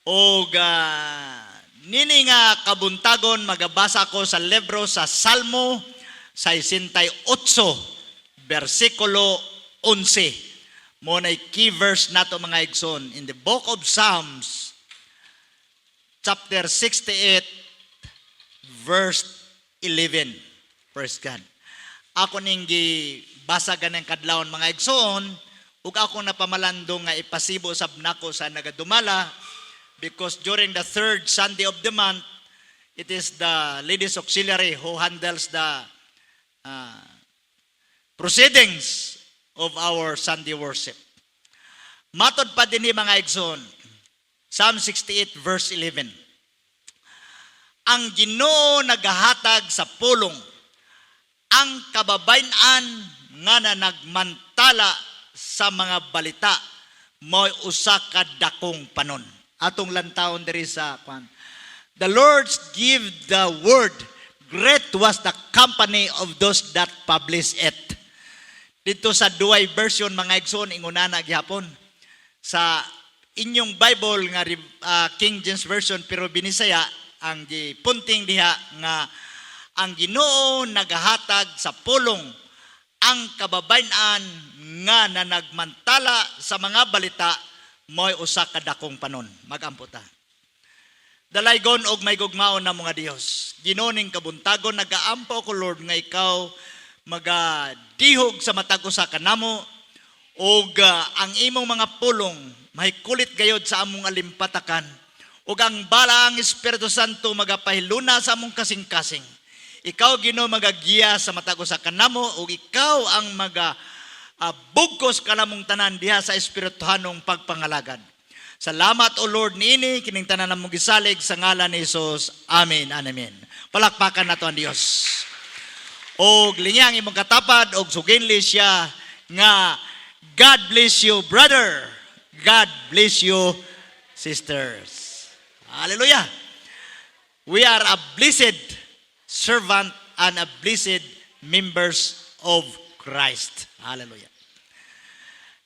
O nini nga kabuntagon magabasa ko sa libro sa Salmo 68, versikulo 11. Mo na key verse nato mga igsoon in the book of Psalms chapter 68 verse 11. Praise God. Ako ning gibasa ganang kadlawon mga igsoon ug ako napamalandong nga ipasibo sab nako sa nagadumala. Because during the third Sunday of the month, it is the Ladies Auxiliary who handles the proceedings of our Sunday worship. Matod pa din mga igsoon, Psalm 68 verse 11. Ang Ginoo nagahatag sa pulong, ang kababayan nga nagmantala sa mga balita, mo'y usa ka dakong panon. Atong lantawon diri sa kwan. The Lord give the word, great was the company of those that publish it. Dito sa duay version mga igsoon ingunana gihapon sa inyong Bible nga King James version pero binisaya ang gipunting diha nga ang Ginoo nagahatag sa pulong ang kababayan nga nagmantala sa mga balita mo'y usa ka dakong panon. Magamputa. Dalaygon og may gugmaon na mga Dios. Ginoning kabuntagon nagaampo ko Lord nga ikaw magadihog sa matag usa kanamo og ang imong mga pulong mahikulit gayod sa among alimpatakan ug ang bala ang Espiritu Santo magapahiluna sa among kasing-kasing. Ikaw Ginoo magagiya sa matag usa kanamo ug ikaw ang bugkos ka namong tanan diha sa espirituhanong pagpangalagad. Salamat o Lord niini kining tanan namong gisalig sa ngalan ni Jesus. Amen and amen. Palakpakan nato ang Dios. Og linyang imong katapad og suginli siya nga God bless you brother. God bless you sisters. Hallelujah. We are a blessed servant and a blessed members of Christ. Hallelujah.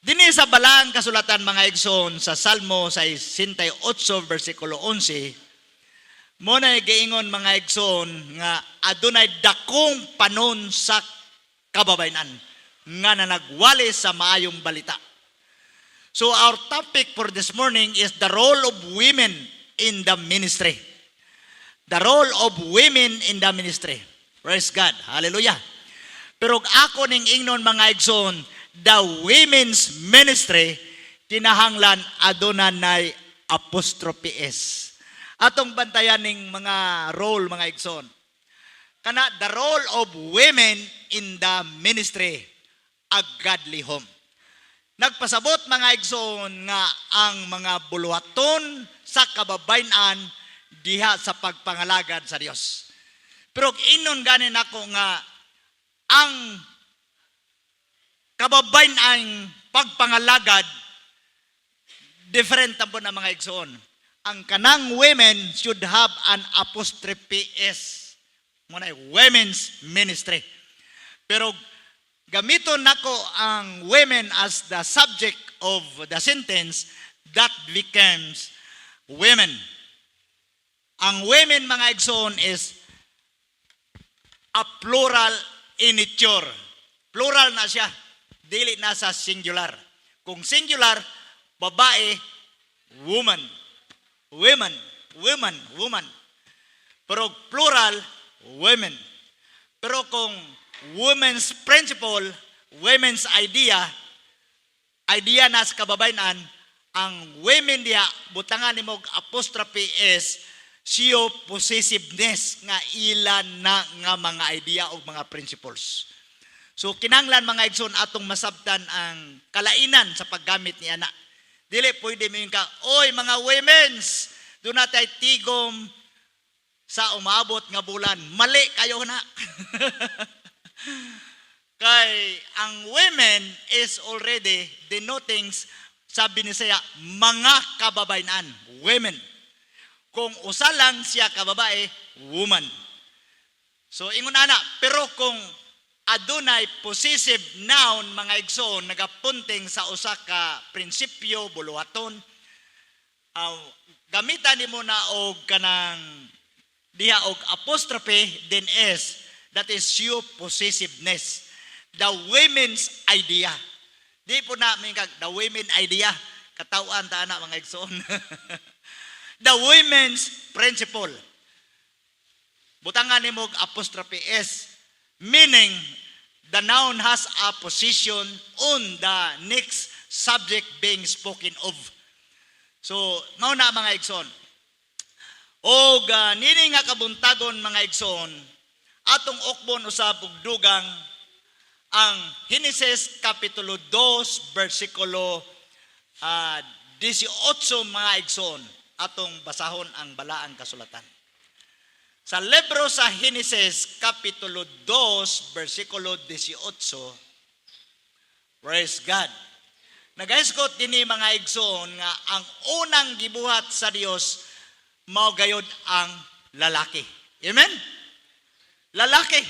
Dini sa balang kasulatan mga igsoon sa Salmo 68 versikulo 11, mo na giingon mga igsoon nga adunay dakong panon sa kababayan nga nagwali sa maayong balita. So our topic for this morning is the role of women in the ministry. The role of women in the ministry. Praise God. Hallelujah. Pero ako ning ingnon mga igsoon, the women's ministry kinahanglan adunay apostrophe S. Atong bantayan ning mga role mga igsoon. Kana the role of women in the ministry, a godly home. Nagpasabot mga igsoon nga ang mga buluhaton sa kababayan diha sa pagpangalagad sa Dios. Pero ingnon ganin ako nga ang kababayan ang pagpangalagad different tampo na mga igsoon. Ang kanang women should have an apostrophe S. Muna women's ministry. Pero gamiton nako ang women as the subject of the sentence that becomes women. Ang women mga igsoon is a plural in nature. Plural na siya. Dili na sa singular. Kung singular, babae, woman. Women, woman, woman. Pero plural, women. Pero kung women's principle, women's idea na sa kababayan, ang women diya, butangan ni mong apostrophe S, siyo possessiveness nga ilan na nga mga idea o mga principles. So kinanglan mga igsoon atong masabtan ang kalainan sa paggamit ni ana. Dili pwede mo ka, oy mga women's, do na tay tigom sa umabot nga bulan. Mali kayo na. Kay ang women is already denoting sabi ni saya mga kababayan, women. Kung usa lang siya kababae, woman. So ingon ana, pero kung adunay possessive noun mga igsoon nagapunting sa usa ka prinsipyo buluhaton, uh, gamitan nimo na og kanang diha og apostrophe then S, that is you possessiveness, the women's idea. Di po na may the women idea katawan ta ana mga igsoon. The women's principle, butangan nimo og apostrophe S, meaning the noun has a position on the next subject being spoken of. So, mao na mga igsoon. O nini nga kabuntagon mga igsoon, atong okbon usab og dugang ang Genesis Kapitulo 2, versikulo 18 mga igsoon. Atong basahon ang balaang kasulatan. Sa libro sa Genesis, Kapitulo 2, versikulo 18, praise God. Nagaisgot din mga igsoon nga ang unang gibuhat sa Dios mao gayud ang lalaki. Amen? Lalaki.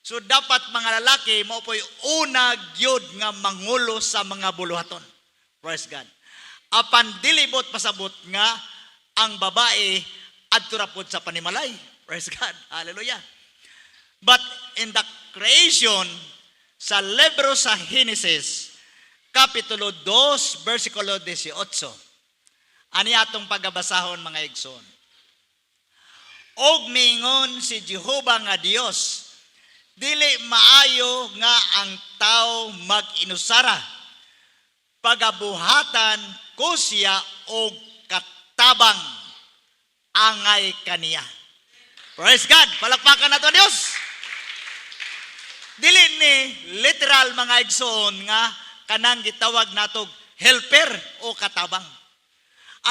So dapat mga lalaki mao po'y una gyud nga mangulo sa mga buluhaton. Praise God. Apan dilibot pasabot nga ang babae adto ra pod sa panimalay. Praise God. Hallelujah. But in the creation, sa libro sa Genesis, Kapitulo 2, versikulo 18, ani atong pagabasahon mga igsoon. Og mingon si Jehova nga Dios, dili maayo nga ang tao mag-inusara, pagabuhatan ko siya og katabang angay kaniya. Praise God! Palakpakan nato Dios. Dili ni literal mga igsoon nga kanang gitawag natog helper o katabang.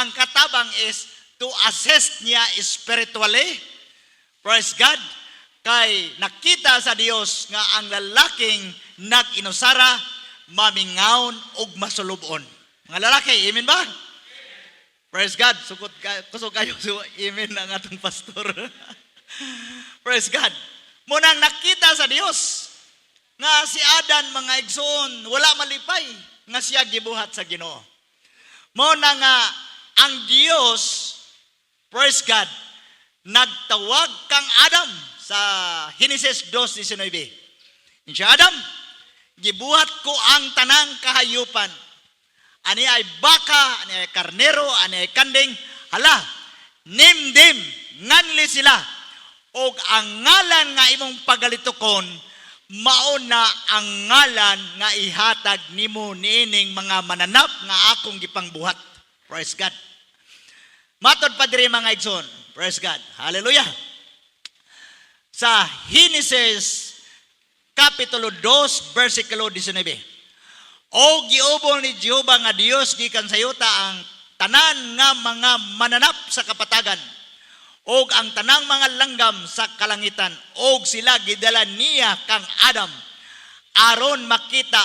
Ang katabang is to assist niya spiritually. Praise God! Kay nakita sa Dios nga ang lalaking nag-inusara mamingaon og masulubon. Mga lalaki, amen ba? Praise God. Kusog kayo so amen ang atong pastor. Praise God. Munang nakita sa Dios nga si Adan mga igsoon wala malipay nga siya gibuhat sa Ginoo. Muna nga ang Dios, praise God, nagtawag kang Adam sa Genesis 2:19. Siya Adam, gibuhat ko ang tanang kahayupan. Ani ay baka, ani ay karnero, ani ay kanding. Hala, nimdim, nganli sila. Og ang ngalan nga imong pagalitokon, mauna ang ngalan nga ihatag nimo niining mga mananap nga akong gipangbuhat. Praise God. Matod pa diri mga igsoon. Praise God. Hallelujah. Sa Genesis Kapitulo 2, versikulo 19. O giubol ni Jehova nga Dios gikan sa yuta ang tanan nga mga mananap sa kapatagan og ang tanang mga langgam sa kalangitan og sila gidala niya kang Adam aron makita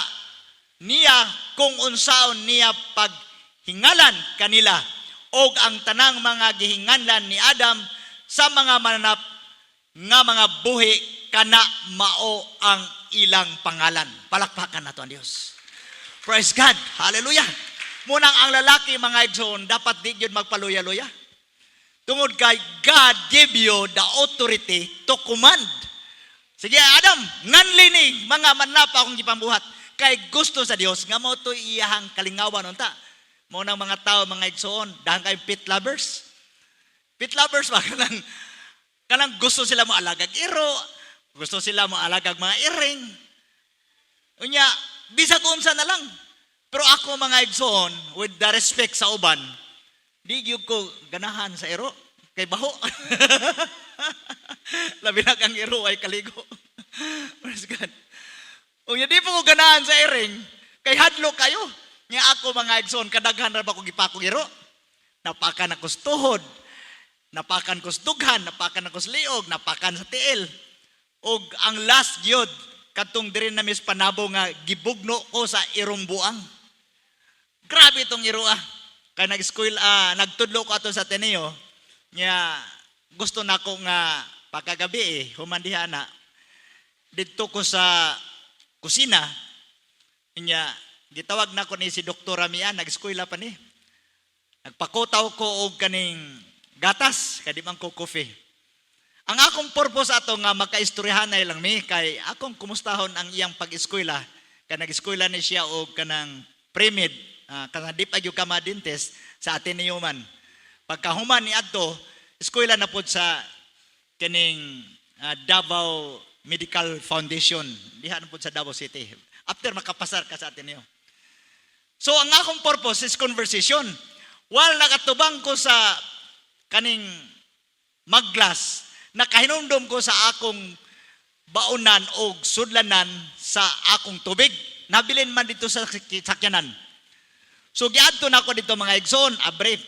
niya kung unsaon niya paghingalan kanila og ang tanang mga gihinganlan ni Adam sa mga mananap nga mga buhi kana mao ang ilang pangalan. Palakpakan nato ang Dios. Praise God. Hallelujah. Munang ang lalaki mga igsoon dapat di gyud magpaluya-luya. Tungod kay God give you the authority to command. Sige Adam, nganli ni mga manapa akong gipambuhat kay gusto sa Dios nga mao to iyahang kalingawan unta. Mao nang mga tao mga igsoon, dahan kay pet lovers. Pet lovers ba kanang gusto sila mo alagag iro, gusto sila mo alagag mga iring. Unya, bisag unsa na lang. Pero ako mga igsoon, with the respect sa uban, di gyud ko ganahan sa iro kay baho. Labi na kang iro ay kaligo. Praise God. Unya di po ko ganahan sa iring kay hadlo kayo. Nya ako mga igsoon kadaghan ra ba ko gipakog iro. Napakan ako tuhod, napakan ko dughan, napakan ako liog, napakan sa tiil. Og ang last gyud katong diri na mis panabo nga gibugno ko sa irong buang. Grabe itong iro Kaya nag-school, nagtudlo ko ato sa Ateneo, nya gusto na ko nga pagkagabi humandihan na, dito ko sa kusina, nya gitawag na ko ni si Dr. Ramian, nag-school pa ni. Nagpakutaw ko og kaning gatas kay di man ko coffee. Ang akong purpose ato nga magkaistoryahanay lang mi kay akong kumustahon ang iyang pag-eskwela kay nag-eskwela ni siya og kanang pre-med kanang di pa gyud ka ma-dentist sa Ateneo man. Pagkahuman ni adto eskwela na pod sa kaning Davao Medical Foundation diha na pod sa Davao City. After makapasar ka sa Ateneo. So ang akong purpose is conversation. While nakatubang ko sa kaning maglas, nakahinumdum ko sa akong baunan o sudlanan sa akong tubig. Nabilin man dito sa sakyanan. So giadto na ako dito mga igsoon, abre,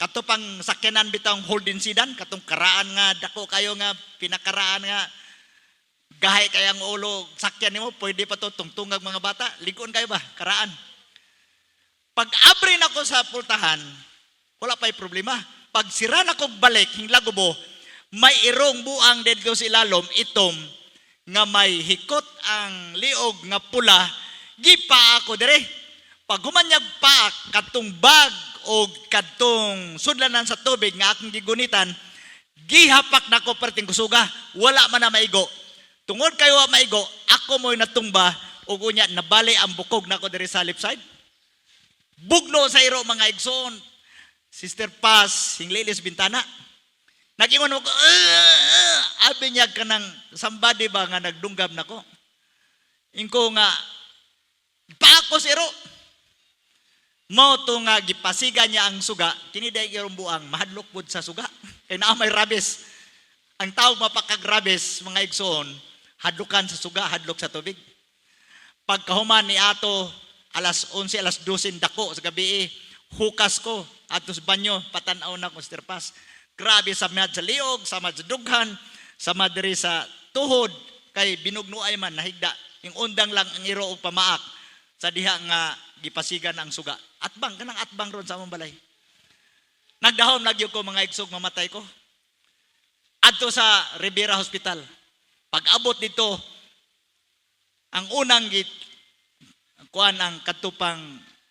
kato pang sakyanan bitang holding sedan, katong karaan nga, dako kayo nga, pinakaraan nga, gahay kayang ulo, sakyan nimo pwede pa to tungtungag mga bata, ligon kayo ba, karaan. Pag abre na ko sa pultahan, wala pa'y problema. Pag sira na kong balik, hinglagubo, may irong buang dedyo sa ilalom, itom, nga may hikot ang liog nga pula, gipa ako dire. Pag humanyag pa, katong bag o katong sudlanan sa tubig nga akong gigunitan, gihapak na ko perting kusuga, wala man na maigo. Tungod kayo maigo, ako mo'y natumba, o unya, nabali ang bukog na ko dire sa left side. Bugno sa iro mga igsoon, Sister Paz, hinglilis bintana. Nag-ingon ako, abi niya ka ng somebody ba nga nagdunggam na ko. Ingko nga, paako si iro. Mo to nga, gipasiga niya ang suga, kiniday irong buang, mahadlok po sa suga. Kaya na may rabis. Ang tawag mapakagrabis, mga igsoon, hadlukan sa suga, hadlok sa tubig. Pagkahuman ni ato, alas 11, alas 12 dako sa gabi, hukas ko, ato sa banyo, patanaw na ko, Sister Paz. Grabe sa mad sa liog, sa mad sa dughan, sa madri sa tuhod, kay binugnuay man, nahigda. Yung undang lang ang iro o pamaak, sa diha nga gipasigan ang suga. Atbang, kanang atbang ron sa among balay. Nagdahom, nagyo ko mga igsog, mamatay ko. Adto sa Rivera Hospital. Pag abot dito, ang unang kuan ang katupang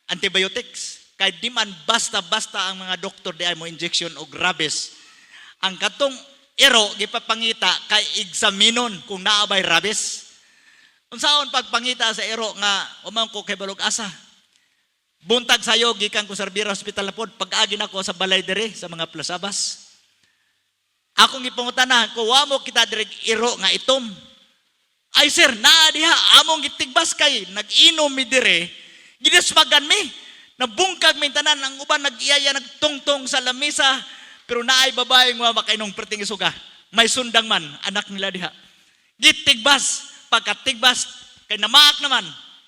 antibiotics. Kay di man basta-basta ang mga doktor di ay mo injection o rabies. Ang katong iro, gipapangita kay examinon kung naabay rabies. Unsaon pagpangita sa iro nga, umang ko kay balog asa. Buntag sayo, gikan ko sa Rivera Hospital na pod, pag-agi na ko sa balay dire, sa mga plasabas. Akong ipangutanan, ko wamo kita dire iro nga itom. Ay sir, naa diha, among gitigbas kay, nag-inom mi dire, ginasmagan mi. Nabungkag may tanan, ang uban nag-iyaya, nagtungtong sa lamisa, pero naay babaeng mga makainong perting isuga. May sundang man, anak nila diha. Gitigbas, pagkatigbas, kay namaak naman,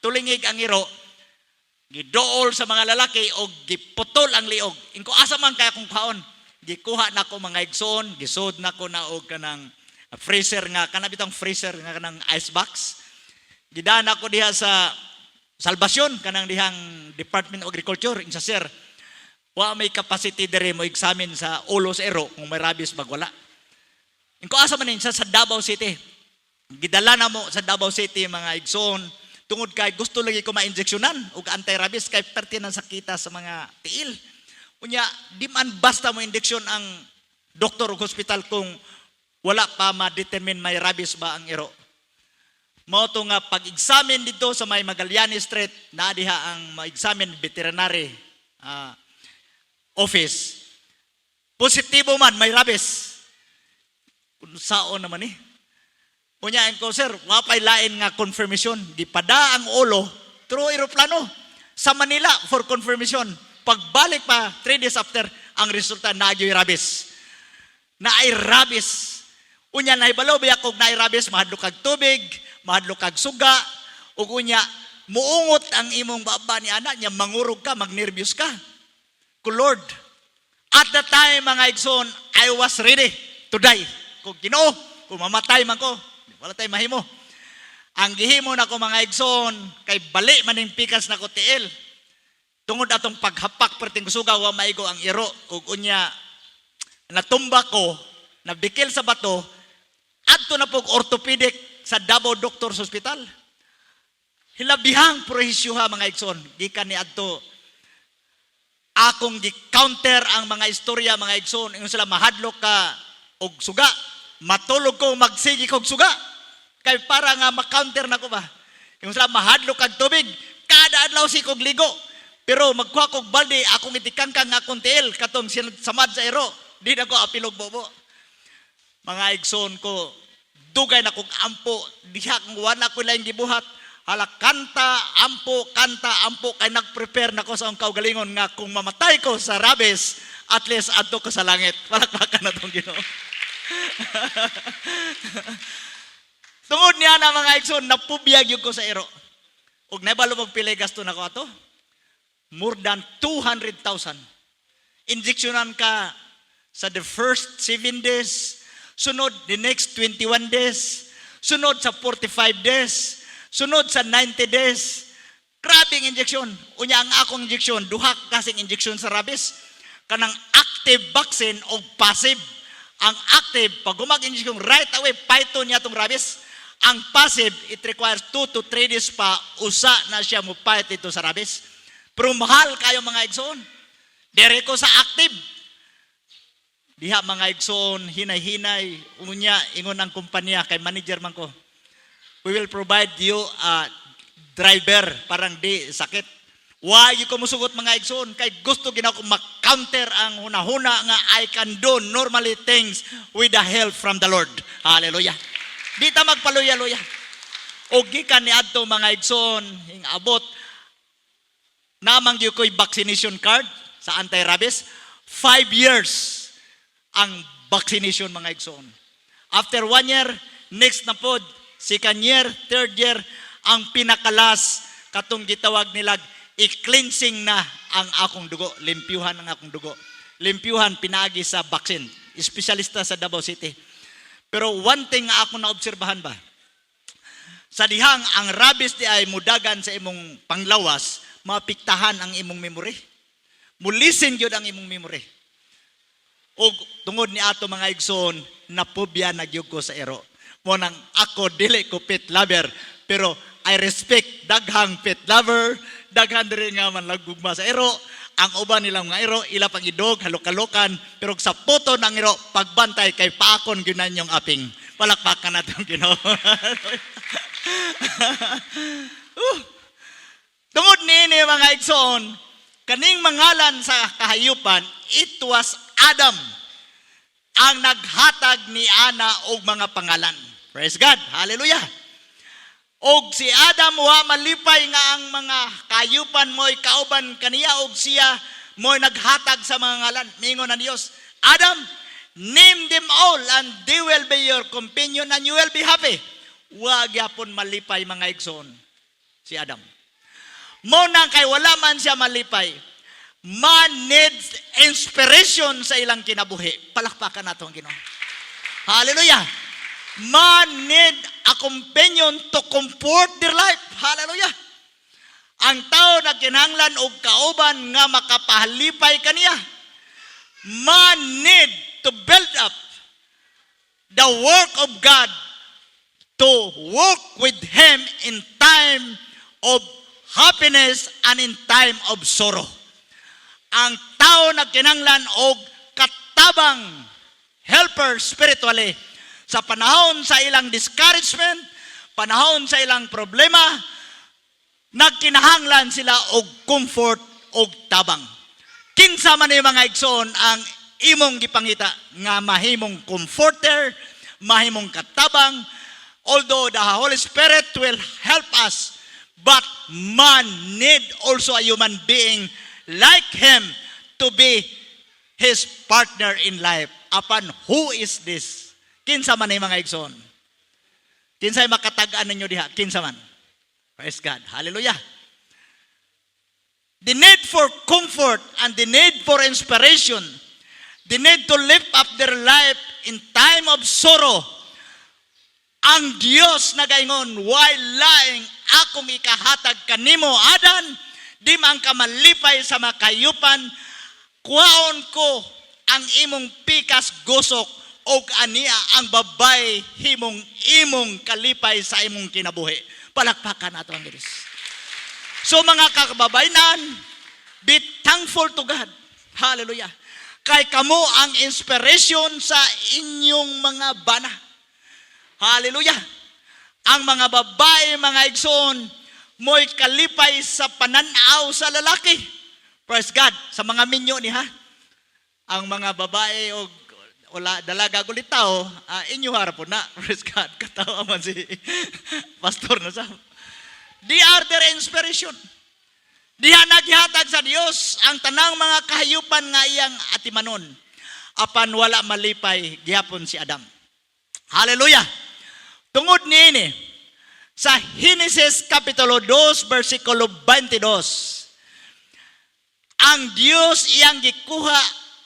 tulingig ang iro, gidool sa mga lalaki, o giputol ang liog. Ingko asa man kaya kong kaon, gikuha na ko mga igsoon, gisod na ko na og kanang freezer nga, kanabitang freezer nga kanang ice box. Gidana ko diha sa Salvasyon, kanang dihang Department of Agriculture, insa sir, wa may capacity dire mo examine sa ulo sa ero kung may rabies bagwala. Ingko asa man sa Davao City. Gidala na mo sa Davao City mga igsoon, tungod kay gusto lagi ko ma-injeksyonan og anti-rabies kay pertinang sakita sa mga tiil. Unya, di man basta mo injeksyon ang doktor o hospital kung wala pa ma-determine may rabies ba ang ero. Mao to nga pag-examine dito sa may Magallanes Street, na diha ang ma-examine veterinary office. Positibo man, may rabies. Kung saon naman eh. Unyaan ko, sir, wapay lain nga confirmation. Gipada ang ulo, through aeroplano, sa Manila for confirmation. Pagbalik pa, 3 days after, ang resulta, nagyo'y rabies. Naay rabies. Unya, naibalaw, biya kong naay rabies, mahadlok kag tubig, mahadlok kag suga, ug unya, muungot ang imong baba ni anak niya, mangurog ka, magnervyos ka. Ko Lord, at the time, mga igsoon, I was ready to die. Kung Ginoo, kung mamatay man ko, wala tayo mahimo. Ang gihimo na ko mga igsoon, kay bali maning pikas na ko tiil. Tungod atong paghapak perting kusuga, wa maigo ang iro, ug unya, natumba ko, nabikil sa bato, adto na pog orthopedic sa Davao Doctors Hospital. Hilabihang prohisyuha mga igsoon, gikan ni adto akong gi-counter ang mga istorya, mga igsoon, ingon sila mahadlok ka og suga, matulog ko magsigi kog suga. Kay para nga ma-counter nako ba. Ingon sila mahadlok kag tubig, kada adlaw si kog ligo. Pero magkuha kog balde, akong itikangkang nga akong tiil katong samad sa ero. Di na ko apilog bobo. Mga igsoon ko, dugay na kong ampo, diha kung wala ko lang gibuhat. Hala, kanta, ampo, kay nag-prepare na ko sa akong kaugalingon nga kung mamatay ko sa rabes, at least adto ko sa langit. Palakpakan na itong Ginoo. Tungod niya na mga igsoon, napubiyag yun ko sa ero. Ug naibalo magpili gasto na ko ato. More than 200,000. Injeksyonan ka sa the first 7 days, sunod the next 21 days, sunod sa 45 days, sunod sa 90 days. Grabing injeksyon. Unya ang akong injeksyon, duha kasing injeksyon sa rabies. Kanang active vaccine o passive. Ang active, pag gumag-injeksyon, right away, python niya itong rabies. Ang passive, it requires 2 to 3 days pa, usa na siya mo fight ito sa rabies. Pero mahal kayo mga igsoon. Dere ko sa active. Diha mga igsoon, hinay-hinay, unya, ingon ang kumpanya, kay manager man ko. We will provide you a driver, parang di sakit. Why ko musugot mga igsoon, kay gusto gina ko mag-counter ang hunahuna nga I can do normally things with the help from the Lord. Hallelujah. Di ta magpaluya-luya. O gikan ni adto mga igsoon, hing abot, namang yu ko'y vaccination card sa anti-rabies, 5 years ang vaccination mga igsoon. After 1 year, next na pod, second year, third year, ang pinakalas, katong gitawag nilag, i-cleansing na ang akong dugo, limpyuhan ang akong dugo. Limpyuhan, pinagi sa vaccine, espesyalista sa Davao City. Pero one thing nga ako naobserbahan ba, sa dihang ang rabies di ay mudagan sa imong panglawas, mapiktahan ang imong memory. Mulisin yun ang imong memory. O tungod ni ato mga igsoon, napubya nagyug ko sa ero. Mo nang ako dili ko pet lover, pero I respect daghang pet lover, daghan diri nga man laggugma sa ero. Ang uban nilang mga ero, ila pang idog, halok-halokan, pero sa puto ng ero, pagbantay kay paakon gyunan yung aping. Palakpakan natin Ginoo. Tungod nini mga igsoon, kaning mangalan sa kahayupan, it was Adam ang naghatag ni Ana og mga pangalan. Praise God. Hallelujah. Og si Adam wa malipay nga ang mga kahayupan mo'y kauban kaniya og siya mo'y naghatag sa mga ngalan. Mingon na Dios, Adam, name them all and they will be your companion and you will be happy. Wa gyapon malipay mga igsoon si Adam. Mo nang kay wala man siya malipay, man needs inspiration sa ilang kinabuhi. Palakpakan nato ang Ginoo. Hallelujah. Man need a companion to comfort their life. Hallelujah. Ang tao nagkinahanglan og kauban nga makapahalipay kaniya. Man need to build up the work of God, to work with Him in time of happiness and in time of sorrow. Ang tao nagkinahanglan og katabang helper spiritually sa panahon sa ilang discouragement, panahon sa ilang problema, nagkinahanglan sila og comfort og tabang. Kinsa man yung mga igsoon ang imong gipangita nga mahimong comforter, mahimong katabang, although the Holy Spirit will help us, but man need also a human being like him to be his partner in life. Apan, who is this? Kinsa man ay mga igsoon? Kinsa ay makatagaan ninyo diha? Kinsa man? Praise God. Hallelujah. The need for comfort and the need for inspiration, the need to lift up their life in time of sorrow. Ang Dios nagaingon, while lying, akong ikahatag kanimo, Adan, di man ka malipay sa makayupan, kuhaon ko ang imong pikas gusok, og ania ang babay imong kalipay sa imong kinabuhi. Palakpakan nato ang Diyos. So mga kababaynan, Be thankful to God. Hallelujah. Kay kamo ang inspiration sa inyong mga bana. Hallelujah. Ang mga babae, mga igsoon, mo'y kalipay sa pananaw sa lalaki. Praise God. Sa mga minyo ni ha. Ang mga babae o dalaga gulitaw, inyo harap po na. Praise God. Katawa man si pastor na sa. They are their inspiration. Diha naghihatag sa Dios ang tanang mga kahayupan nga iyang atimanon. Apan wala malipay gihapon si Adam. Hallelujah. Tungod niini sa Genesis kapitulo 2 bersikulo 22. Ang Dios iyang gikuha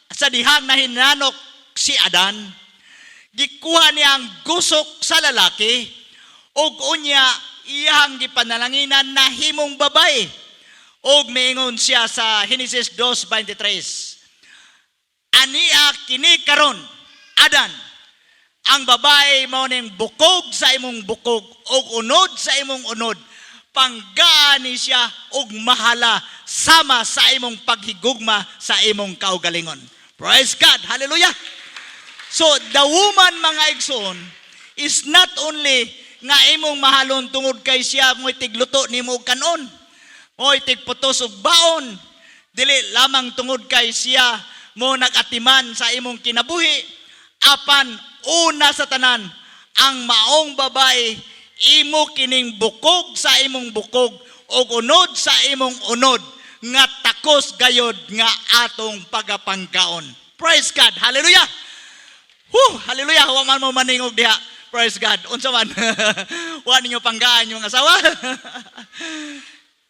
sa dihang na hinanok si Adan. Gikuha niya ang gusok sa lalaki ug unya iyang gipanalanginan na himong babae. Og miingon siya sa Genesis 2:23. Ania kini karon, Adan, ang babae mao ning bukog sa imong bukog og unod sa imong unod. Panggaani siya og mahala sama sa imong paghigugma sa imong kaugalingon. Praise God. Hallelujah. So the woman, mga igsoon, is not only nga imong mahalon tungod kay siya mo'y tigluto nimo og kanon. Oy, tigputos og baon. Dili lamang tungod kay siya mo nagatiman sa imong kinabuhi. Apan, una sa tanan, ang maong babae, imo kining bukog sa imong bukog o unod sa imong unod nga takos gayod nga atong pagapangkaon. Praise God. Hallelujah. Hallelujah. Wa man mo maningog diha. Praise God. Unsa man? Wa ninyo panggaan yung asawa.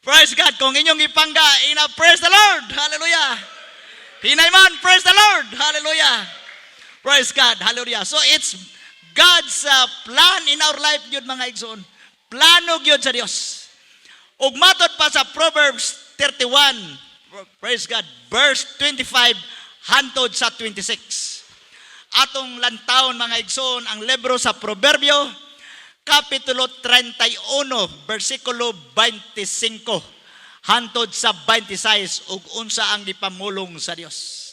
Praise God. Kung inyong ipangga, praise the Lord. Hallelujah. Hinay man, praise the Lord. Hallelujah. Praise God. Hallelujah. So it's God's plan in our life yun, mga igsoon. Plano yun sa Dios. Ug matod pa sa Proverbs 31, praise God, verse 25 hantod sa 26. Atong lantawon, mga igsoon, ang libro sa Proverbio, Kapitulo 31, versikulo 25, hantod sa 26, ug unsa ang gipamulong sa Dios.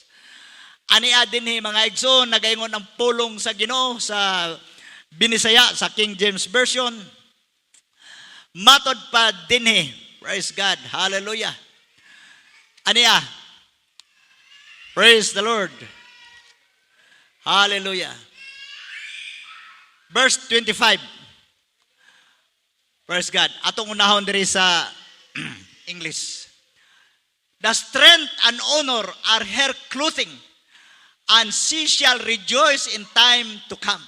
Ania dinhi, mga igsoon, nagaingon ang pulong sa Ginoo sa Binisaya, sa King James Version. Matod pa dinhi, praise God, hallelujah. Ania, praise the Lord, hallelujah. Verse 25. Praise God. Atong unahon diri sa English. The strength and honor are her clothing, and she shall rejoice in time to come.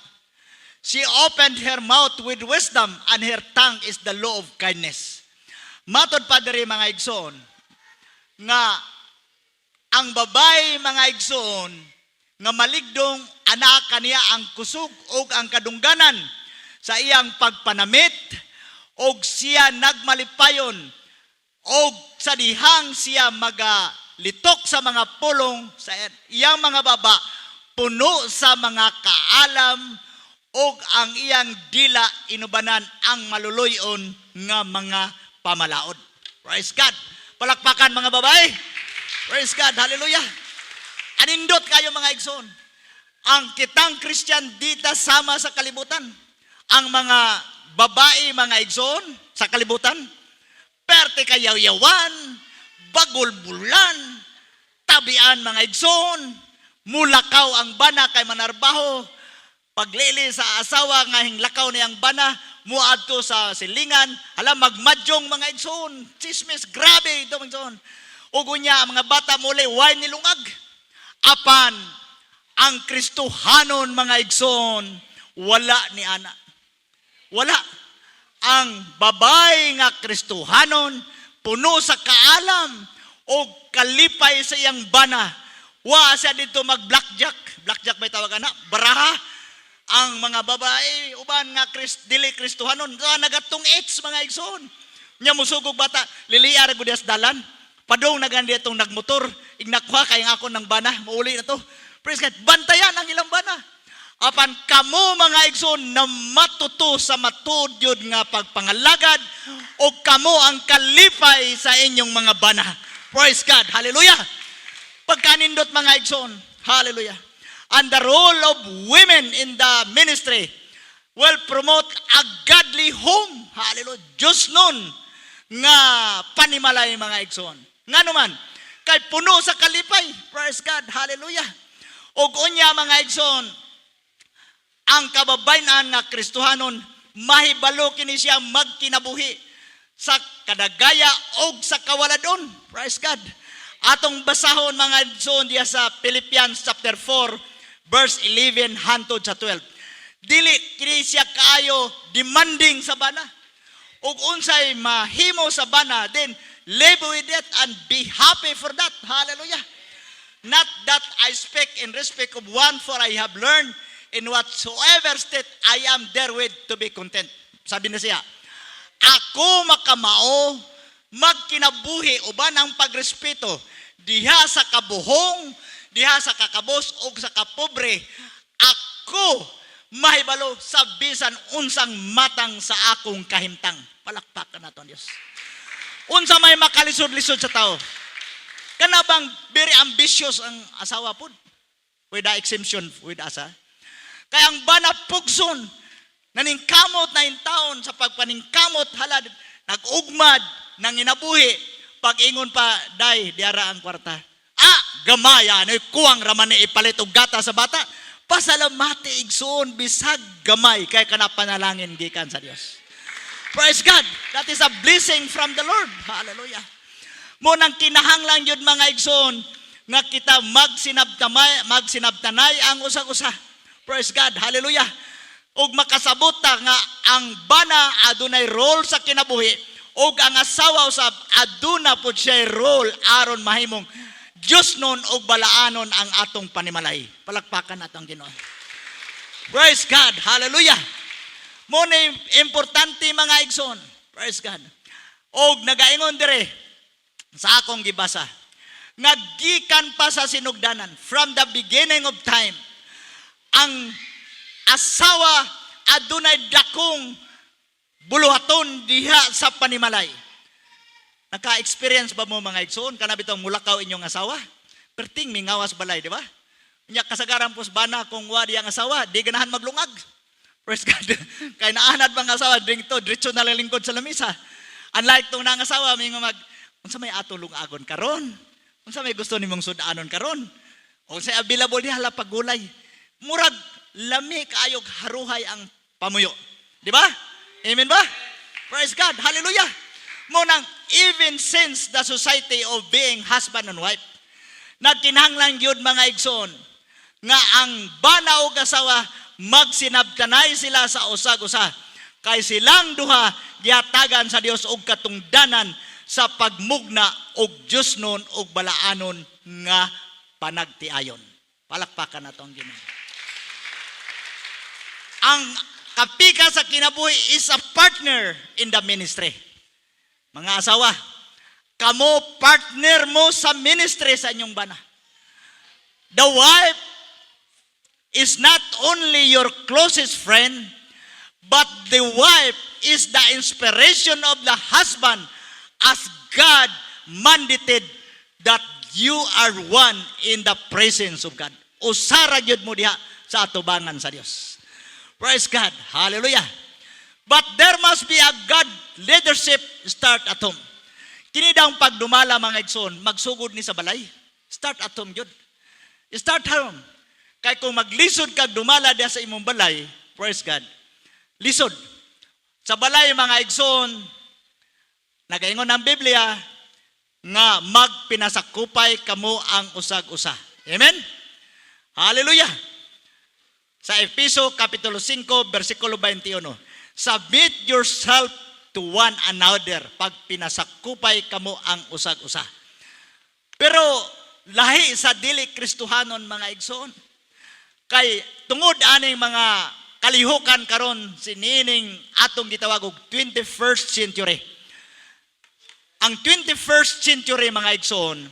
She opened her mouth with wisdom, and her tongue is the law of kindness. Matod pa diri, mga igsoon, nga ang babae, mga igsoon, nga maligdong anak kaniya ang kusog o ang kadungganan sa iyang pagpanamit, og siya nagmalipayon, og sa dihang siya magalitok sa mga pulong sa iyang mga baba, puno sa mga kaalam, og ang iyang dila inubanan ang maluluyon nga mga pamalaod. Praise God. Palakpakan, mga babae. Praise God. Hallelujah. Anindot kayo, mga igsoon. Ang kitang Christian dita sama sa kalibutan. Ang mga babae, mga igsoon, sa kalibutan, perte kayaw-yawan, bagulbulan, tabian, mga igsoon, mulakaw ang bana kay manarbaho, paglili sa asawa nga hinglakaw niyang bana, muadto sa silingan, magmadyong, mga igsoon, chismis, grabe ito, mga igsoon. Ugunya, mga bata muli, why nilungag? Apan, ang Kristohanon, mga igsoon, wala ni ana. Wala. Ang babae nga Kristohanon, puno sa kaalam o kalipay sa iyang bana. Wa siya dito mag-blackjack. Blackjack ba tawag na? Baraha. Ang mga babae, uban nga dili Kristohanon, nagatong its, mga igsoon. Nya musugog bata, liliar gudyas dalan. Padong nagandi itong nagmotor, ignakwa kay ako ng bana, mauli na to. Praise God, bantayan ang ilang bana. Apan kamo, mga igsoon, na matuto sa matudyod nga pagpangalagad o kamo ang kalipay sa inyong mga bana. Praise God. Hallelujah. Pagkanindot mga igsoon. Hallelujah. And the role of women in the ministry will promote a godly home. Hallelujah. Diyos nun nga panimalay mga igsoon. Nga naman, kay puno sa kalipay. Praise God. Hallelujah. Og unya mga igsoon, ang kababayan nga Kristohanon, mahibalo kini siya magkinabuhi sa kadagaya o sa kawaladon. Praise God. Atong basahon mga igsoon diya sa Philippians chapter 4, verse 11 hangtod sa 12. Dili kini siya kaayo demanding sa bana. Ug unsay mahimo sa bana, then live with it and be happy for that. Hallelujah. Not that I speak in respect of one, for I have learned in whatsoever state I am therewith to be content. Sabi na siya, ako makamao, magkinabuhi uban ang pagrespeto diha sa kabuhong, diha sa kakabos o sa kapobre. Ako mahibalo sa bisan unsang matang sa akong kahimtang. Palakpakan naton Dios. Unsa may makalisod-lisod sa tao? Kana bang very ambitious ang asawa pod? With the exemption with asa. Kaya ang bana pugson, naningkamot na in taon sa pagpaningkamot halad, nag-ugmad, nang inabuhi, pag-ingon pa, day, diara ang kwarta. Gamaya, kuwang raman ni ipalit og gata sa bata. Pasalamati igsoon, bisag gamay, kaya kanapanalangin gikan sa Dios. Praise God. That is a blessing from the Lord. Hallelujah. Munang kinahanglan yun mga igsoon, nga kita magsinabtanay ang usag-usa. Praise God. Hallelujah. Ug makasabot ta nga ang bana adunay role sa kinabuhi ug ang asawa usab aduna pud siya role aron mahimong Dios nun og balaanon ang atong panimalay. Palakpakan nato ang Ginoo. Praise God. Hallelujah. Mo ni importante mga igsoon. Praise God. Og nagaingon dire sa akong gibasa. Naggikan pa sa sinugdanan from the beginning of time. Ang asawa adunay dakong buluhaton diha sa panimalay. Naka-experience ba mo mga igsoon kana bitong mulakaw inyong asawa? Perting mingawas balay, di ba? Nya kasagaran pos bana kung wa diyang asawa, di ganahan maglungag. Praise God. Kay naanad bang asawa dito diretso na lingkod sa lamisa. Unlike tong nang asawa mingo unsa may ato lungagon karon? Unsa may gusto nimong sudanon karon? O say available diha la paggulay. Murag lami kaayog haruhay ang pamuyo. Di ba? Amen ba? Praise God. Hallelujah. Munang even since the society of being husband and wife, nagkinahanglan gyud mga igsoon nga ang bana ug asawa magsinabtanay sila sa usag-usa kay silang duha giatagan sa Dios og katungdanan sa pagmugna og Dios nun og balaanon nga panagtiayon. Palakpakan nato ang Ginoo. Ang kapika sa kinabuhi is a partner in the ministry. Mga asawa, kamo partner mo sa ministry sa inyong bana. The wife is not only your closest friend, but the wife is the inspiration of the husband as God mandated that you are one in the presence of God. Usara gyud mo diha sa atubangan sa Dios. Praise God. Hallelujah. But there must be a God leadership start at home. Kini daw pagdumala mga igsoon, magsugod ni sa balay. Start at home gyud. Start home. Kay kung maglisod kag dumala diha sa imong balay, praise God. Lisod. Sa balay mga igsoon, nagaingon ang Biblia nga magpinasakupay kamo ang usag-usa. Amen? Hallelujah. Sa Efeso Kapitulo 5, versikulo 21. Submit yourself to one another pag pinasakupay kamo ang usag-usa. Pero lahi sa dili Kristohanon mga igsoon. Kay tungod aning mga kalihukan karon sinining atong gitawag og 21st century. Ang 21st century mga igsoon,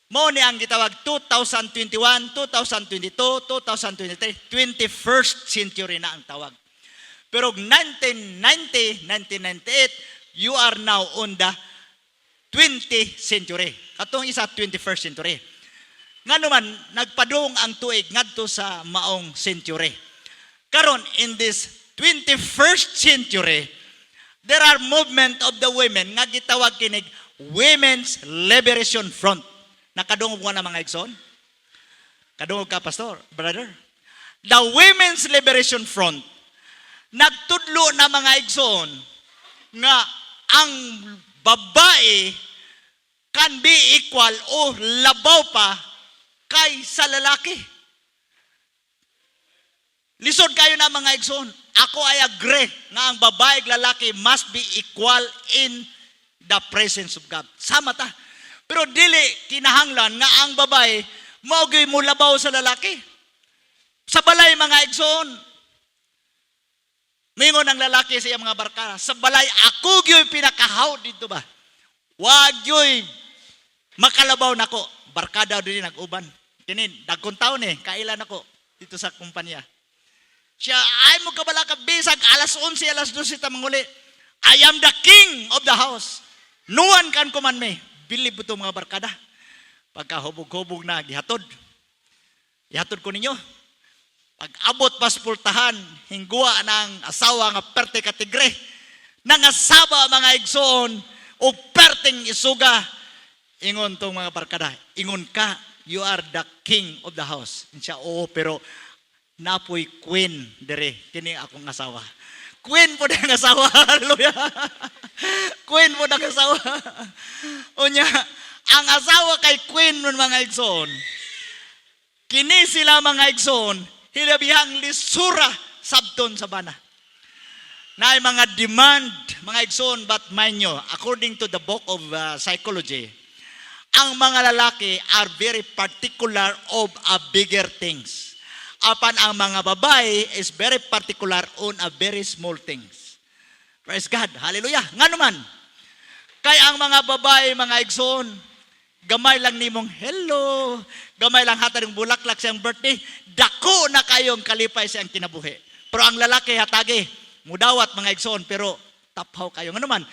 mao ni ang gitawag 2021, 2022, 2023, 21st century na ang tawag. Pero 1990, 1998, you are now on the 20th century. Katong isa 21st century. Nga naman, nagpadung ang tuig ngadto sa maong century. Karon, in this 21st century, there are movement of the women nga gitawag kinig Women's Liberation Front. Nakadungog mo na mga igsoon? Kadungog ka, pastor, brother? The Women's Liberation Front, nagtudlo na mga igsoon nga ang babae can be equal o labaw pa kay sa lalaki. Lisod kayo na mga igsoon. Ako ay agree nga ang babae at lalaki must be equal in the presence of God. Sama ta. Pero dili kinahanglan nga ang babae maugay mo labaw sa lalaki. Sa balay mga igsoon, mingon ang lalaki sa iyang mga barkada, sa balay ako gyoy pinakahaw dito ba? Wag gyoy makalabaw nako. Barkada din nag-uban. Kini dagkon taon kailan ako dito sa kumpanya. Siya ay mo kabala ka bisag alas 11 alas 12 ta manguli. I am the king of the house. No one can command me. Believe ito mga barkada. Pagkahubog-hubog na gihatod. Gihatod ko ninyo. Pag abot paspultahan, hingguwa ng asawa nga perte katigre. Nangasaba mga igsoon o perting isuga. Ingon tong mga barkada. Ingon ka, you are the king of the house. Siya, oo, pero napoy queen dire. Kini akong asawa. Queen po ng asawa. Hallelujah. Queen po ng asawa. Unya, ang asawa kay queen ng mga igsoon. Kini sila mga igsoon, hilabihang lisura sabton sa bana. Na ay mga demand, mga igsoon, but mind nyo, according to the book of psychology, ang mga lalaki are very particular of a bigger things. Apan ang mga babae is very particular on a very small things. Praise God. Hallelujah. Nga naman, kaya ang mga babae, mga igsoon, gamay lang nimong hello, gamay lang hatad ng bulaklak siyang birthday, dako na kayong kalipay siyang kinabuhi. Pero ang lalaki hatagi, mudawat mga igsoon, pero taphaw kayo. Nga naman,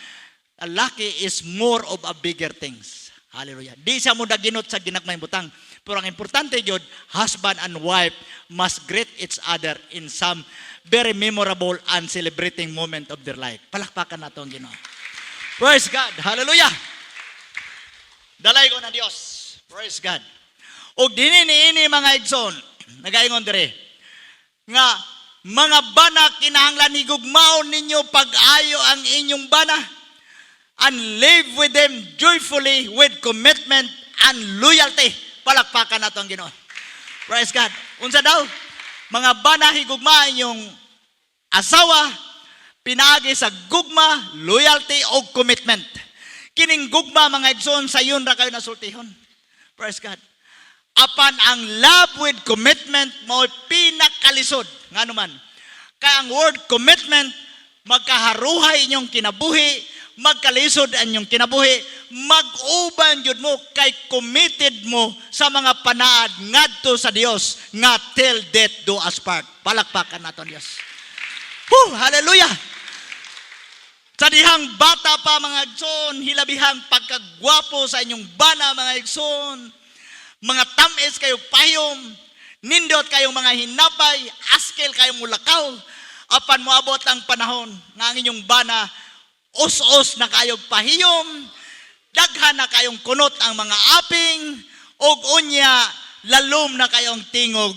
lalaki is more of a bigger things. Hallelujah. Di siya mo daginot sa ginagmay butang. Pero ang importante yun, husband and wife must greet each other in some very memorable and celebrating moment of their life. Palakpakan nato ang Ginoo. Praise God. Hallelujah. Dalay ko na Diyos. Praise God. O dinini mga igsoon, nagaingon dire, nga mga bana kinahanglan higugmaon ninyo pag-ayo ang inyong bana and live with them joyfully with commitment and loyalty. Palakpakan nato ang Ginoo. Praise God. Unsa daw? Mga bana higugma inyong asawa, pinaagi sa gugma, loyalty o commitment. Kining gugma mga igsoon sa yun ra kayo nasultihon. Praise God. Apan ang love with commitment mo pinakalisod. Nga naman. Kaya ang word commitment, magkaharuhay inyong kinabuhi, magkalisod ang inyong kinabuhi, mag-uban yun mo kay committed mo sa mga panaad ngadto sa Dios nga till death do us part. Palakpakan nato ang Dios. Hallelujah. Sa dihang bata pa mga igsoon, hilabihang pagkagwapo sa inyong bana mga igsoon, mga tamis kayo payom, nindot kayong mga hinapay, askel kayong mulakaw, apan moabot ang panahon nga ang inyong bana os-os na kayong pahiyom, daghan na kayong kunot ang mga aping, og unya lalom na kayong tingog,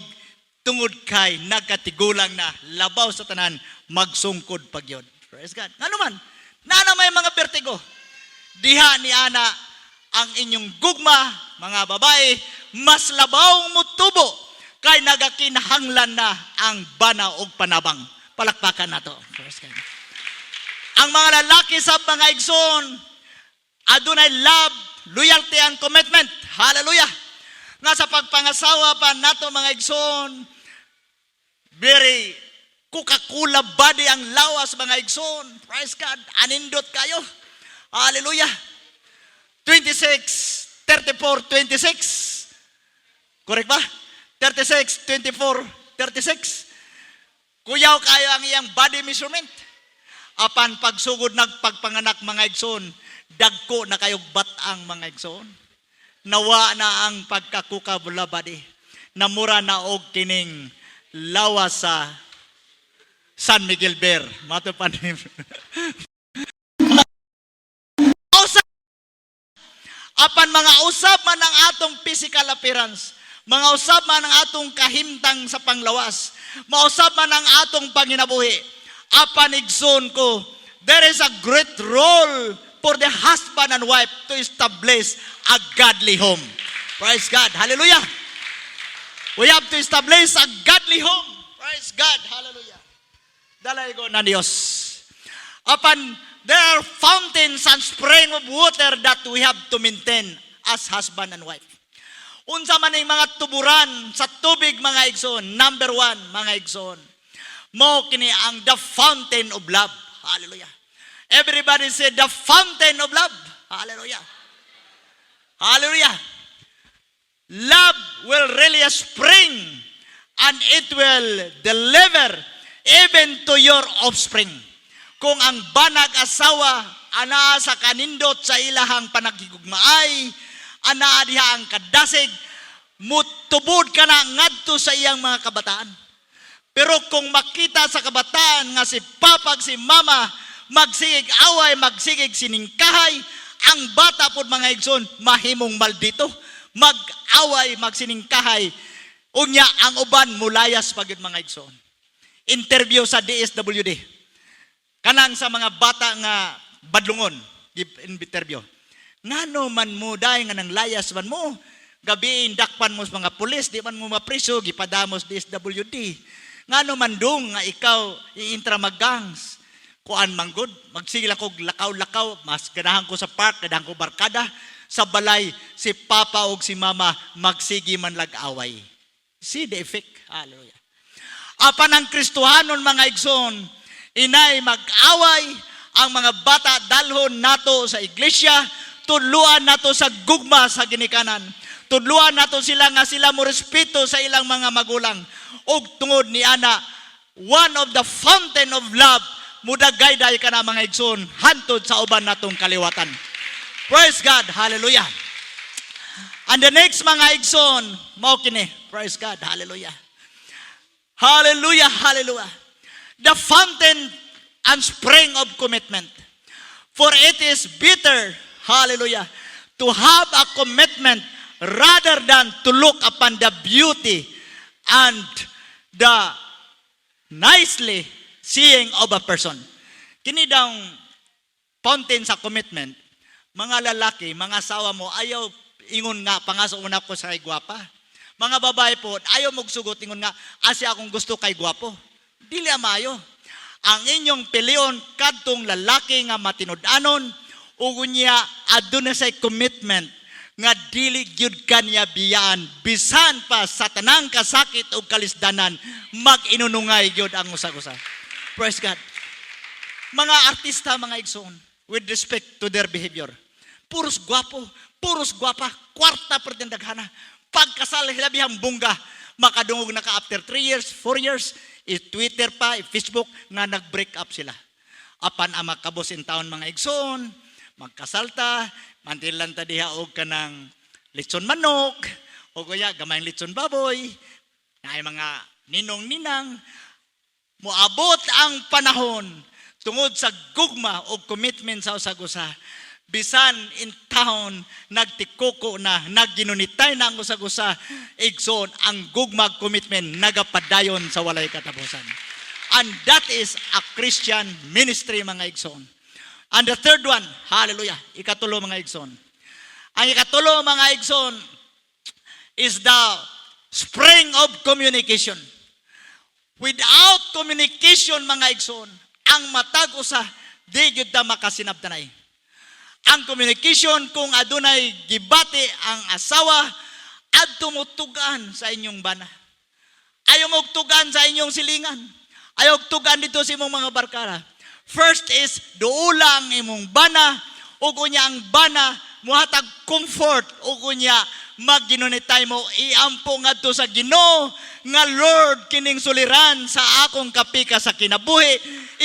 tungod kay nagkatigulang na labaw sa tanan, magsungkod pagyod. Praise God. Nga naman, na may mga bertigo. Diha ni ana ang inyong gugma, mga babae, mas labaw mo tubo, kay nagakinahanglan na ang bana og panabang. Palakpakan nato. Praise God. Ang mga lalaki sa mga igsoon, adunay love, loyalty, and commitment. Hallelujah. Nga sa pagpangasawa pa nato mga igsoon, very Coca-Cola body ang lawas mga igsoon. Praise God. Anindot kayo. Hallelujah. 26, 34, 26. Correct ba? 36, 24, 36. Kuyaw kayo ang iyang body measurement. Apan pagsugod nagpagpanganak mga igsoon, dagko na kayo ang mga igsoon. Nawa na ang pagkakukabulabadi. Namura na og kining lawas sa San Miguel Bear. Matupan apan mga usab man ang atong physical appearance, mga usab man ang atong kahimtang sa panglawas, mausab man ang atong panginabuhi, apan igsoon ko, there is a great role for the husband and wife to establish a godly home. Praise God. Hallelujah. We have to establish a godly home. Praise God. Hallelujah. Dalay ko na Diyos. Apan, there are fountains and spring of water that we have to maintain as husband and wife. Unsa man ang mga tuburan sa tubig, mga igsoon. Number 1, mga igsoon. Mo kini ang the fountain of love. Hallelujah. Everybody say the fountain of love. Hallelujah. Hallelujah. Love will really spring and it will deliver even to your offspring. Kung ang banag asawa ana sa kanindot sa ilahang panagigugmaay, ana diha ang kadasig, mutubod ka na ngadto sa iyang mga kabataan. Pero kung makita sa kabataan nga si papag si mama magsigig away, magsigig siningkahay, ang bata pod mga igsoon mahimong maldito, mag-away, magsiningkahay, unya ang uban mulayas pagid mga igsoon. Interview sa DSWD. Kanang sa mga bata nga badlungon, interview. Ngano man mo dahi nga nang layas man mo, gabi indakpan mo sa mga pulis, di man mo mapriso, gipadamos DSWD. Ngano man dong nga ikaw iintra maggangs, kuan manggod, magsigil ako lakaw-lakaw, mas ganahan ko sa park, ganahan ko barkada, sa balay, si papa o si mama, magsigi man lag-away. See the effect. Hallelujah. Apan ang Kristohanon mga igsoon, inay mag-away, ang mga bata dalhon nato sa iglesia, tudluan nato sa gugma sa ginikanan. Tudluan nato sila nga sila mo respeto sa ilang mga magulang. Og tungod ni ana, one of the fountain of love, mudagayday ka na mga igsoon, hantod sa uban natong kaliwatan. Praise God. Hallelujah. And the next mga igsoon, mao kini. Praise God. Hallelujah. Hallelujah. Hallelujah. The fountain and spring of commitment. For it is better, hallelujah, to have a commitment rather than to look upon the beauty and the nicely seeing of a person. Kini daw fountain sa commitment, mga lalaki, mga asawa mo, ayaw ingon nga, pangaso una ko sa kay gwapa. Mga babae po, ayaw magsugot, ingon nga, asya akong gusto kay gwapo. Dili amayo. Ang inyong pilion, kadtong lalaki nga matinud-anon, ugunya aduna say commitment, nga dili gyud kanya biyaan, bisan pa sa tanang kasakit o kalisdanan, mag-inunungay gyud ang usa-usa. Praise God. Mga artista, mga igsoon, with respect to their behavior, puros gwapo, puros gwapa, kwarta pertindaghana. Pagkasal hilabihang bungga, makadungog na ka after 3 years, 4 years, i-Twitter pa, i-Facebook, nga nag-break up sila. Apan ang makabos in taon mga igsoon, magkasalta, mantilan ta diha og kanang litson manok, o kaya gamayng litson baboy, na ay mga ninong-ninang, moabot ang panahon, tungod sa gugma o commitment sa usag-usa, bisan in town, nagtikuko na, nagginunitay na ang usag-usa, igsoon, ang gugmag commitment, nagapadayon sa walay katapusan. And that is a Christian ministry, mga igsoon. And the third one, hallelujah, ikatulo mga igsoon. Ang ikatulo mga igsoon is the spring of communication. Without communication, mga igsoon, ang matag usa, di gyud ta makasinabtanay. Ang communication, kung adunay gibati ang asawa, adto mo tugan sa inyong bana. Ayaw mo tugan sa inyong silingan. Ayaw tugan dito sa imong mga barkada. First is, duulang imong bana, o kunya ang bana, muhatag comfort, o kunya magginunitay mo, iampo nga to sa Ginoo, nga Lord, kining suliran sa akong kapika sa kinabuhi,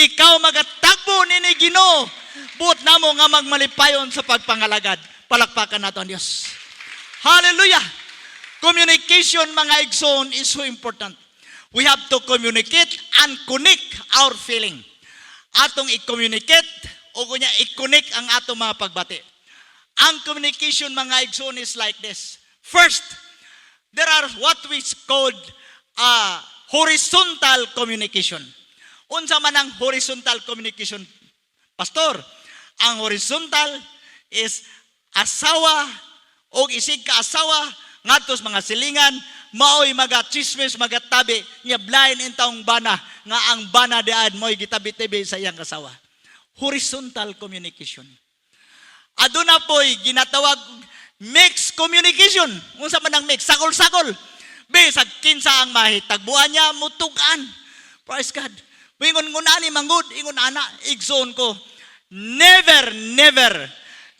ikaw magatagbo nini Ginoo, buot na mo nga magmalipayon sa pagpangalagad. Palakpakan nato ang Dios. Hallelujah! Communication, mga igsoon, is so important. We have to communicate and connect our feeling. Atong i-communicate o kunya i-connect ang atong mga pagbati. Ang communication, mga igsoon, is like this. First, there are what we called horizontal communication. Unsa man ang horizontal communication, Pastor? Ang horizontal is asawa o isig ka asawa ngadto sa mga silingan maoy maga-chismis magatabi nya blind in taong bana nga ang bana diad mo'y gitabi-tabi sa iyang asawa. Horizontal communication. Aduna po'y ginatawag mixed communication. Unsa man ang mix? Sakol-sakol. Bisag kinsa ang mahitagbuan niya mutugan. Praise God. Ingon ngunani manggod, ingon ana, igsoon ko. Never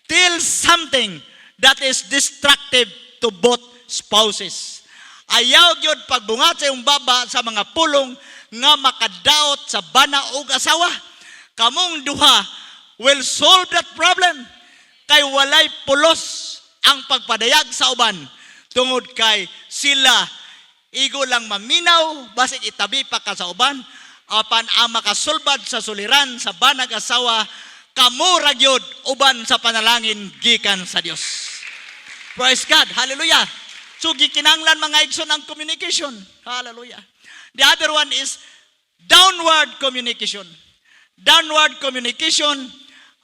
tell something that is destructive to both spouses. Ayaw gyud pagbungat sa iyong baba sa mga pulong nga makadaot sa bana ug asawa. Kamong duha will solve that problem. Kay walay pulos ang pagpadayag sa uban tungod kay sila igo lang maminaw basig itabi pa ka sa uban apan ang makasulbad sa suliran sa banag asawa kamo ra gyud uban sa panalangin gikan sa Dios. Praise God. Hallelujah. So gikinanglan mga igsoon ang communication. Hallelujah. The other one is downward communication. Downward communication,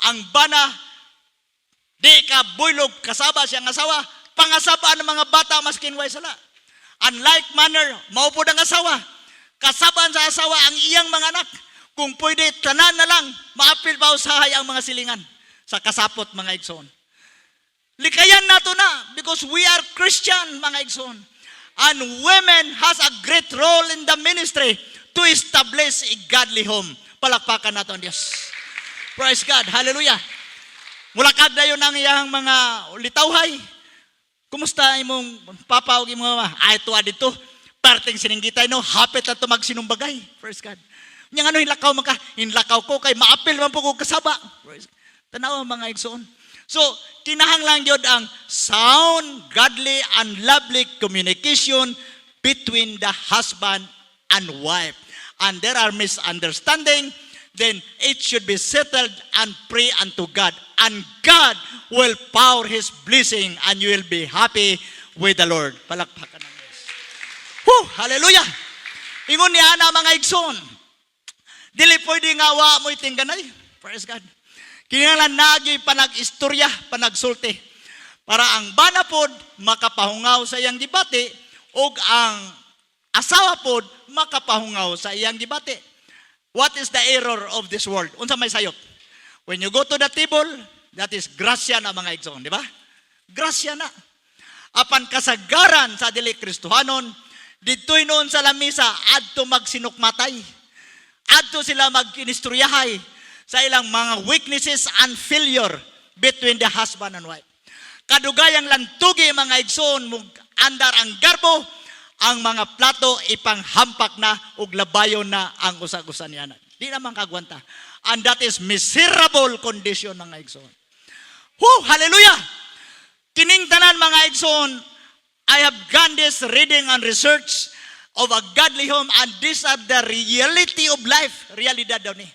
ang bana di ka buylog kasaba siyang asawa, pangasaba ng mga bata maskin way sala. Unlike manner, maupod ang asawa. Kasaban sa asawa ang iyang mga anak. Kung pwede, tanan na lang, maapil pa usahay ang mga silingan sa kasapot, mga igsoon. Likayan nato na because we are Christian, mga igsoon. And women has a great role in the ministry to establish a godly home. Palakpakan nato ang Diyos. Praise God. Hallelujah. Mulakad na yun ang iyang mga litawhay. Kumusta imong papa o imong mama? Ay, tuwa dito. Parting sininggitay, no? Hapit na ito magsinumbagay. Praise God. Yang ano, hinlakaw ko kay maapil man po ko kasaba. Tanaw mga igsoon. So, kinahanglan yun ang sound, godly, and lovely communication between the husband and wife. And there are misunderstanding, then it should be settled and pray unto God. And God will pour His blessing and you will be happy with the Lord. Palakpakan ng Diyos. Hallelujah! Ingon niya na mga igsoon. Dili pwede nga wa mo'y tingganay. Praise God. Kinahanglan nagi panag-istorya, panagsulti. Para ang bana pod makapahungaw sa iyang gibati ug ang asawa pod makapahungaw sa iyang gibati. What is the error of this world? Unsa may sayop? When you go to the table, that is grasya na mga igsoon, di ba? Grasya na. Apan kasagaran sa dili Kristohanon, dito'y noon sa lamisa, adto magsinukmatay. Adto sila mag-inistoryahay sa ilang mga weaknesses and failure between the husband and wife. Kadugayang lantugi mga igsoon, andar ang garbo, ang mga plato ipanghampak na ug labayon na ang usag-usa niya. Di naman kagwanta. And that is miserable condition mga igsoon. Hallelujah! Kining tanan mga igsoon, I have done this reading and research of a godly home and these are the reality of life. Realidad daw ni.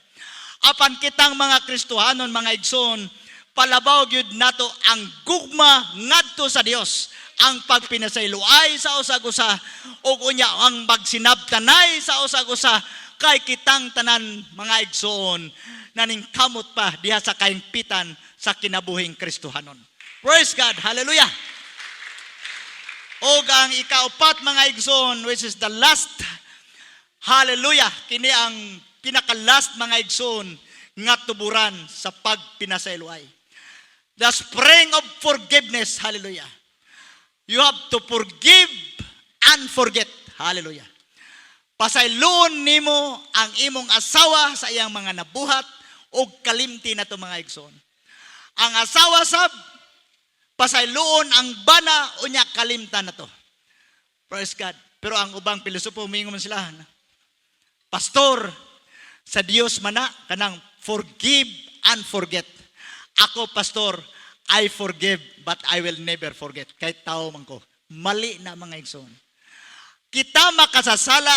Apan kitang mga Kristohanon, mga igsoon, palabaw gyud nato ang gugma ngadto sa Dios, ang pagpinasayloay sa usag-usa ug unya ang magsinabtanay sa usag-usa kay kitang tanan mga igsoon naning kamot pa diha sa kaingpitan sa kinabuhing Kristohanon. Praise God. Hallelujah. Og ang ikaapat mga igsoon, which is the last, hallelujah, kini ang pinaka-last mga igsoon nga tuburan sa pagpinasayloay. The spring of forgiveness, hallelujah. You have to forgive and forget, hallelujah. Pasayloon nimo ang imong asawa sa iyang mga nabuhat o kalimti na to mga igsoon. Ang asawa sab, pasayloon ang bana unya kalimtan na to. Praise God. Pero ang ubang pilosopo, mingon sila, Pastor, sa Dios mana kanang forgive and forget. Ako, Pastor, I forgive, but I will never forget. Kahit tao man ko. Mali na mga igsoon. Kita makasasala,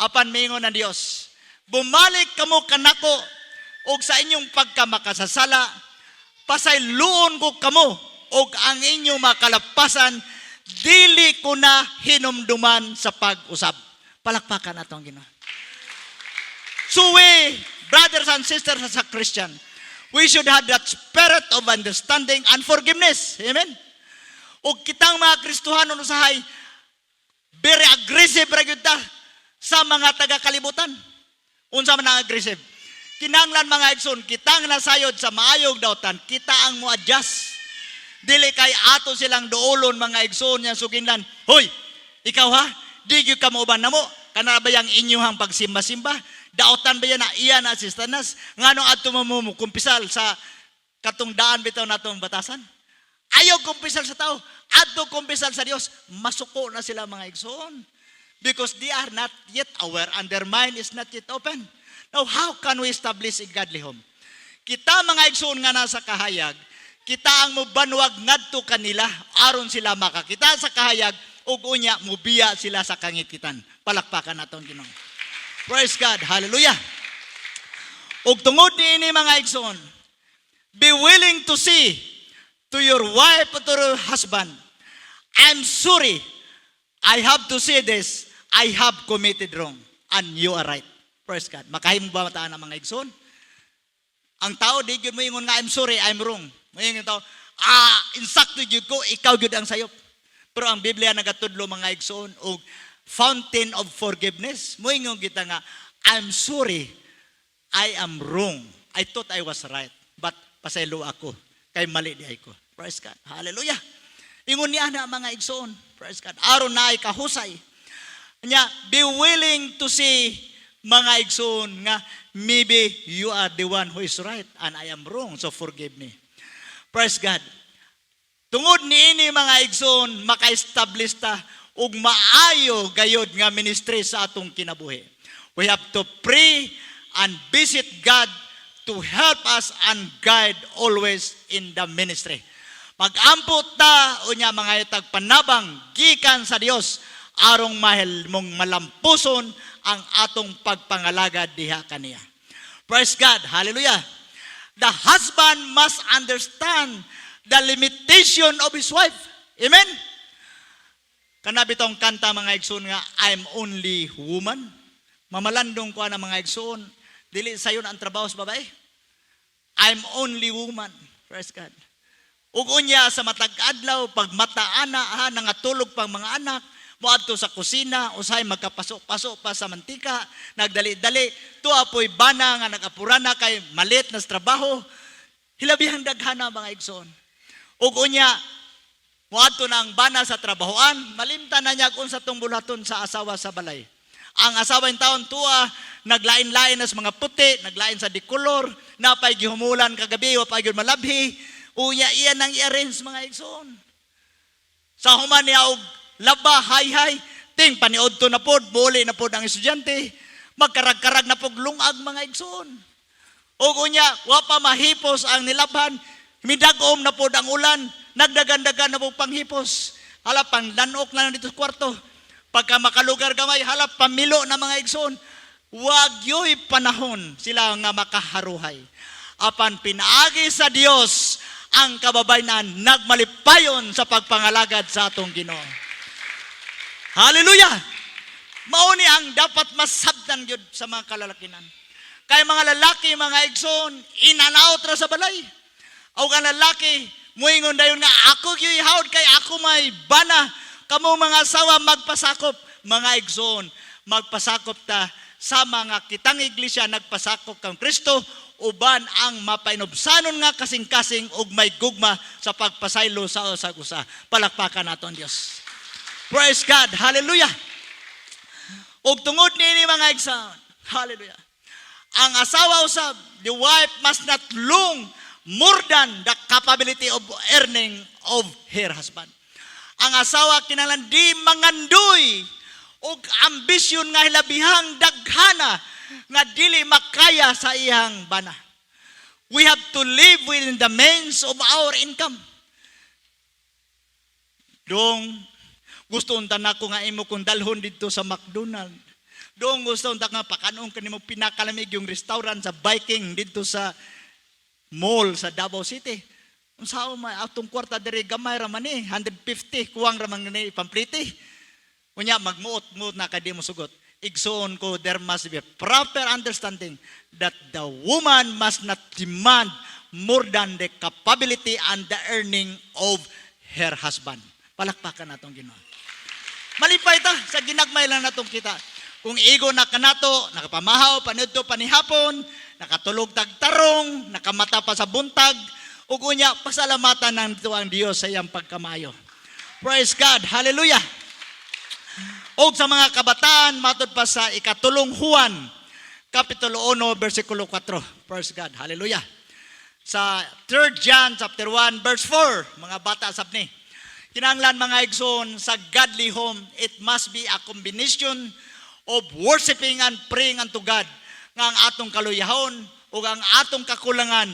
apan mingon ng Dios. Bumalik kamo kanako, og sa inyong pagkamakasasala, pasayloon ko kamo, og ang inyong makalapasan, dili ko na hinumduman sa pag-usab. Palakpakan atong Ginoo. So we, brothers and sisters as a Christian, we should have that spirit of understanding and forgiveness. Amen? O kitang mga Kristohanon usahay, very aggressive ra gyud ta sa mga taga-kalibutan. Unsa man ang aggressive? Kinanglan mga igsoon, kitang nasayod sa maayog dawtan, kita ang mo adjust. Dili kay ato silang doolon mga igsoon niya suginlan. Hoy, ikaw ha, di gyud ka mauban namo. Kana ba yang inyuhang pagsimba-simba? Daotan ba yan na iya na asistanas? Ngano adto mo kumpisal sa katong daan bitaw natong batasan? Ayaw kumpisal sa tao, adto kumpisal sa Dios. Masuko na sila mga igsoon. Because they are not yet aware and their mind is not yet open. Now, how can we establish a godly home? Kita mga igsoon nga nasa kahayag, kita ang mubanwag ngadto kanila aron sila makakita sa kahayag ug unya mubiya sila sa kangikitan. Palakpakan naton Ginoo. Praise God. Hallelujah. Ug tungod niini mga igsoon, be willing to say to your wife or to your husband, I'm sorry. I have to say this. I have committed wrong. And you are right. Praise God. Makahimo ba mataan ang mga igsoon? Ang tao, di yun mo ingon nga, I'm sorry, I'm wrong. Mayroon yung tao, insakto yun ko, ikaw yun ang sayop. Pero ang Biblia nagatudlo mga igsoon, o fountain of forgiveness. Moingon kita nga, I'm sorry, I am wrong. I thought I was right, but pasaylo ako, kay mali di ko. Praise God. Hallelujah. Ingon niya na mga igsoon. Praise God. Aron na ay kahusay. Nya, be willing to see mga igsoon nga, maybe you are the one who is right and I am wrong, so forgive me. Praise God. Tungod niini mga igsoon, maka-establish ta ug maayo gayod nga ministry sa atong kinabuhi. We have to pray and visit God to help us and guide always in the ministry. Mag-ampot ta unya mga tagpanabang gikan sa Dios arong mahal mong malampuson ang atong pagpangalagad diha kaniya. Praise God. Hallelujah. The husband must understand the limitation of his wife. Amen? Kanabi tong kanta mga igsoon nga, I'm only woman. Mamalandong ko na mga igsoon, dili sayon ang trabaho sa babae. I'm only woman. Praise God. Ug unya sa matag adlaw pag mataana nangatulog pang mga anak, moadto sa kusina, usahay magkapasok-pasok pa sa mantika, nagdali-dali, tuapoy bana nga nagapurana kay malit na sa trabaho. Hilabihang daghana mga igsoon. Ug unya moadto na ang bana sa trabahoan, malimtan na niya kung sa tungbulaton sa asawa sa balay. Ang asawa yung taon tuwa, naglain-lain na sa mga puti, naglain sa dikolor, napay gihumulan kagabi, wapay gyud malabhi, uya iyan ang i-arrange mga igsoon. Sa human niya og laba, hay-hay, ting paniodto na pod, buli na pod ang estudyante, magkarag-karag na pog lungag mga igsoon. O unya, wapa mahipos ang nilabhan, midagom na pod ang ulan, nagdagan-dagan na pog panghipos, halap pang lanok na dito sa kwarto, pagka makalugar gamay, halap pamilo na mga igsoon, wag yo'y panahon sila nga makaharuhay. Apan pinaagi sa Dios ang kababayan nagmalipayon sa pagpangalagad sa atong Ginoo. Hallelujah! Mauni ang dapat masabtan yun sa mga kalalakinan. Kaya mga lalaki, mga igsoon, in and out ra sa balay. O ang lalaki, muingon dayon nga, ako yung ihawd kay ako may bana. Kamu mga asawa magpasakop. Mga igsoon, magpasakop ta sa mga kitang iglesia, nagpasakop kang Kristo, uban ang mapainobsanon nga kasing-kasing ug may gugma sa pagpasaylo sa usag-usa. Palakpakan nato ang Dios. Praise God. Hallelujah. Ug tungod niini mga igsoon, hallelujah. Ang asawa usab, the wife must not long more than the capability of earning of her husband. Ang asawa kinahanglan di mangandoy og ambisyon nga hilabihang daghana nga dili makaya sa iyang bana. We have to live within the means of our income. Dong, gusto unta na ko nga imo kung dalhon dito sa McDonald's. Dong, gusto unta nga pakanon kanimo pinakalamig yung restaurant sa Viking dito sa mall sa Davao City. Unsa may atong kwarta diri gamay ra man ni 150 kuwang ra man ni pampliti. Unya magmuot-muot na kay di mo sugot. Igsoon ko, there must be a proper understanding that the woman must not demand more than the capability and the earning of her husband. Palakpakan natong Ginoo. Malipay ta sa ginagmay lang natong kita. Kung igo na kanato, nakapamahaw, panudto, panihapon, nakatulog tagtarong, nakamata pa sa buntag, ug unya pasalamatan ng tuang Dios sa iyang pagkamayo. Praise God. Hallelujah. O sa mga kabataan, matod pa sa ikatulong Juan, Kapitulo 1, versikulo 4. Praise God. Hallelujah. Sa 3 John, chapter 1, verse 4, mga bata sabni. Kinahanglan mga igsoon, sa godly home, it must be a combination of worshiping and praying unto God. Nga ang atong kaluyahon, o ang atong kakulangan,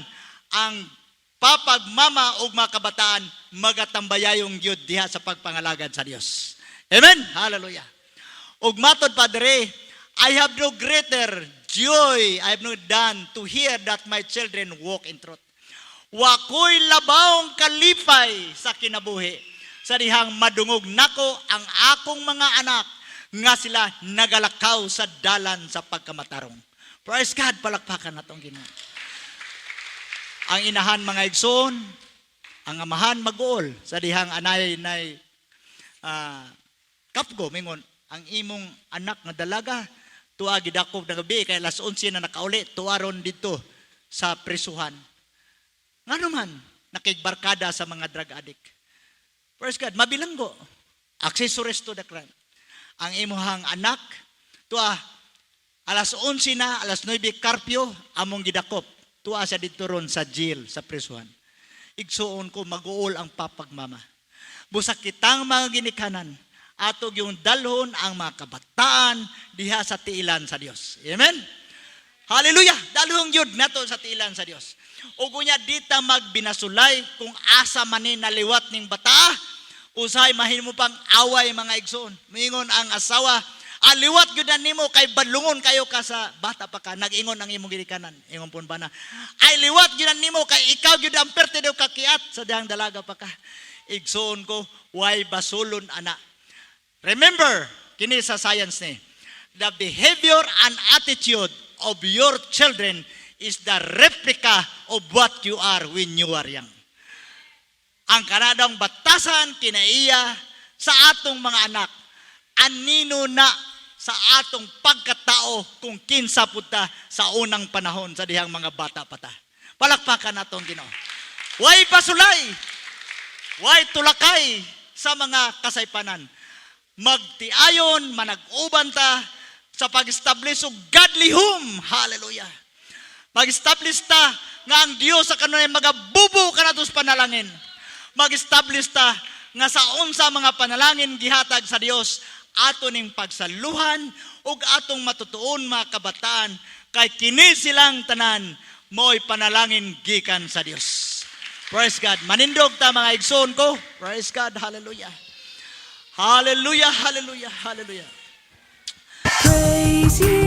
ang papagmama o mga kabataan, magatambayayong Diyod diha sa pagpangalagad sa Diyos. Amen? Hallelujah. Ug matod Padre, I have no greater joy I have no done to hear that my children walk in truth. Wakoy labawng kalipay sa kinabuhi sa dihang madungog nako ang akong mga anak nga sila nagalakaw sa dalan sa pagkamatarong. Praise God, palakpakan natong Ginoo. Ang inahan mga igsoon, ang amahan mag-uol sa dihang anay nay kapgo mingon ang imong anak nga dalaga tuwa gidakop na gabi kay alas 11 na nakauli tuwaron dito sa prisuhan. Ngano man nakigbarkada sa mga drug addict. Praise God, mabilanggo. Accessories to the crime. Ang imuhang anak tuwa alas 11 na, alas 9 karpyo among gidakop. Tuwa siya dito ron sa jail, sa prisuhan. Igsuon ko mag-uol ang papagmama. Busak kitang mga ginikanan atog yung dalhon ang mga kabataan diha sa tiilan sa Dios. Amen? Hallelujah! Dalhong yun nato sa tiilan sa Dios. O kunya dita magbinasulay kung asa manin naliwat ning bata, usay mahimo pang away mga igsoon. Mingon ang asawa, aliwat gyud nimo kay badlungon kayo ka sa bata pa ka, nag-ingon ang imong ginikanan. Ingon pun ba na, ay liwat gyud nimo kay ikaw gyud ang perte daw kakiat sa dihang dalaga pa ka. Igsoon ko, why basulon ana. Remember, kini sa science ni, the behavior and attitude of your children is the replica of what you are when you are young. Ang kanadang batasan kinaiya sa atong mga anak, anino na sa atong pagkatao kung kinsa puta sa unang panahon sa dihang mga bata pata. Palakpakan natong Ginoo. Way pasulay, way tulakay sa mga kasaypanan. Magtiayon, manag-uban ta sa pag-establish og godly home. Hallelujah. Mag-establish ta nga ang Dios sa kanunay magabubo kanato sa panalangin. Mag-establish ta nga sa unsa mga panalangin gihatag sa Dios ato ning pagsaluhan ug atong matutuon mga kabataan kay kini silang tanan mo'y panalangin gikan sa Dios. Praise God. Manindog ta mga igsoon ko. Praise God. Hallelujah. Hallelujah, hallelujah, hallelujah. Praise you.